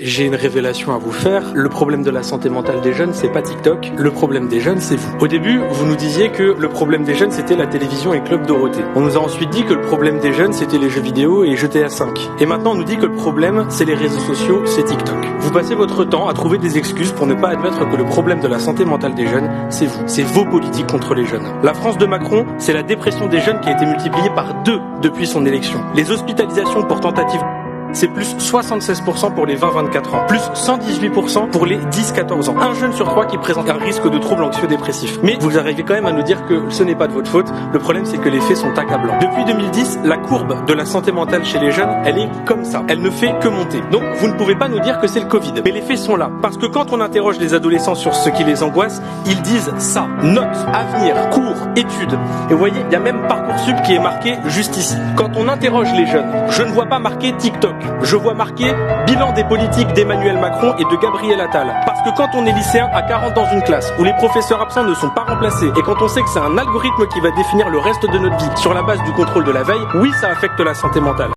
J'ai une révélation à vous faire. Le problème de la santé mentale des jeunes, c'est pas TikTok. Le problème des jeunes, c'est vous. Au début, vous nous disiez que le problème des jeunes, c'était la télévision et Club Dorothée. On nous a ensuite dit que le problème des jeunes, c'était les jeux vidéo et GTA 5. Et maintenant, on nous dit que le problème, c'est les réseaux sociaux, c'est TikTok. Vous passez votre temps à trouver des excuses pour ne pas admettre que le problème de la santé mentale des jeunes, c'est vous. C'est vos politiques contre les jeunes. La France de Macron, c'est la dépression des jeunes qui a été multipliée par 2 depuis son élection. Les hospitalisations pour tentative, c'est plus 76% pour les 20-24 ans, plus 118% pour les 10-14 ans. Un jeune sur 3 qui présente un risque de troubles anxieux-dépressifs. Mais vous arrivez quand même à nous dire que ce n'est pas de votre faute. Le problème, c'est que les faits sont accablants. Depuis 2010, la courbe de la santé mentale chez les jeunes, elle est comme ça. Elle ne fait que monter. Donc, vous ne pouvez pas nous dire que c'est le Covid. Mais les faits sont là. Parce que quand on interroge les adolescents sur ce qui les angoisse, ils disent ça. Notes, avenir, cours, études. Et vous voyez, il y a même Parcoursup qui est marqué juste ici. Quand on interroge les jeunes, je ne vois pas marqué TikTok. Je vois marqué bilan des politiques d'Emmanuel Macron et de Gabriel Attal. Parce que quand on est lycéen à 40 dans une classe, où les professeurs absents ne sont pas remplacés, et quand on sait que c'est un algorithme qui va définir le reste de notre vie sur la base du contrôle de la veille, oui, ça affecte la santé mentale.